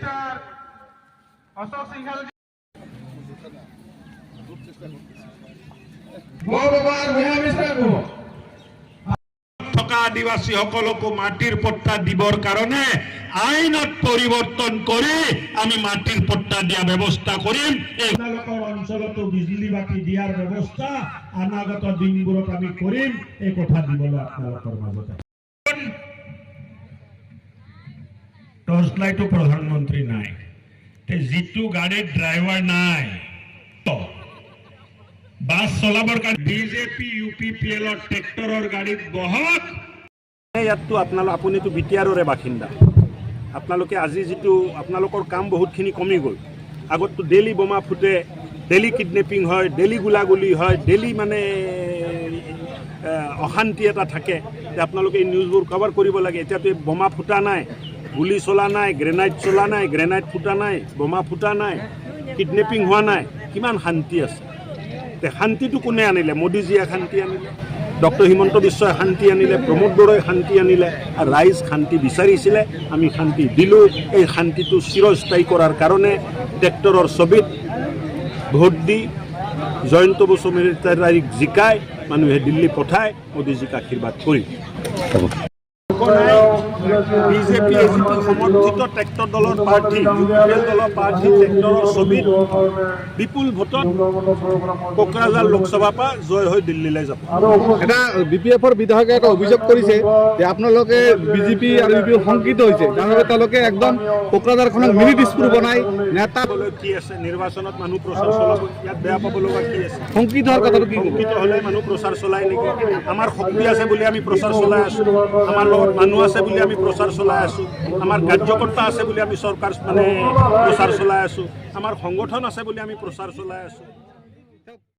Minister Ashok Singhal থকা আদিবাসীসকলকো মাটিৰ পট্টা দিবৰ কাৰণে আইনত পৰিৱৰ্তন কৰি আমি মাটিৰ পট্টা দিয়া ব্যৱস্থা কৰিম। আপোনালোকৰ অঞ্চলতো বিজুলী বাতি দিয়াৰ ব্যৱস্থা অনাগত দিনবোৰত আমি কৰিম, এই কথা দিবলৈ আপোনালোকৰ মাজতে। টৰ্চ লাইটো প্ৰধানমন্ত্ৰী নাই, যিটো গাড়ীত ড্ৰাইভাৰ নাই, বাছ চলাবৰ কাৰণে বিজেপি UPPL ট্ৰেক্টৰৰ গাড়ীত বহক। ইয়াততো আপুনিতো বিটিআৰৰে বাসিন্দা, আপোনালোকে আজি যিটো আপোনালোকৰ কাম বহুতখিনি কমি গ'ল। আগততো ডেইলি বোমা ফুটে, ডেইলি কিডনেপিং হয়, ডেইলি গোলাগুলি হয়, ডেইলি মানে অশান্তি এটা থাকে। আপোনালোকে এই নিউজবোৰ কভাৰ কৰিব লাগে। এতিয়াতো বোমা ফুটা নাই, গুলি চলা নাই, গ্ৰেনাইড চলা নাই, গ্ৰেনাইড ফুটা নাই, বোমা ফুটা নাই, কিডনেপিং হোৱা নাই, কিমান শান্তি আছে। শান্তিটো কোনে আনিলে? মোদীজীয়ে শান্তি আনিলে, ডক্টৰ হিমন্ত বিশ্বই শান্তি আনিলে, প্ৰমোদ বড়োই শান্তি আনিলে, আৰু ৰাইজ শান্তি বিচাৰিছিলে, আমি শান্তি দিলোঁ। এই শান্তিটো চিৰস্থায়ী কৰাৰ কাৰণে ট্ৰেক্টৰৰ ছবিত ভোট দি জয়ন্ত বসুমতাৰীক জিকাই মানুহে দিল্লী পঠায়, মোদীজীক আশীৰ্বাদ কৰি। বিজেপিয়ে যিটো সমৰ্থিত ট্ৰেক্টৰ দলৰ প্ৰাৰ্থী, UPPL দলৰ প্ৰাৰ্থী ট্ৰেক্টৰৰ ছবিত বিপুল ভোটত কোকৰাঝাৰ লোকসভাৰ পৰা জয় হৈ দিল্লীলৈ যাব। এটা BPFৰ বিধায়কে এটা অভিযোগ কৰিছে যে আপোনালোকে বিজেপি আৰু UPPL শংকিত হৈছে, যাৰ বাবে তেওঁলোকে একদম কোকৰাঝাৰখনক মিনি দিছপুৰ বনাই নেতা কি আছে। নিৰ্বাচনত মানুহ প্ৰচাৰ চলাব, ইয়াত বেয়া পাব লগা কি আছে? শংকিত হোৱাৰ কথাটো কি? শংকিত হ'লে মানুহ প্ৰচাৰ চলাই নেকি? আমাৰ শক্তি আছে বুলি আমি প্ৰচাৰ চলাই আছোঁ, আমাৰ লগত মানুহ আছে বুলি আমি প্ৰচাৰ চলাই আছোঁ, আমাৰ কাৰ্যকৰ্তা আছে বুলি আমি চৰকাৰ প্ৰচাৰ চলাই আছোঁ, আমাৰ সংগঠন আছে বুলি আমি প্ৰচাৰ চলাই আছোঁ।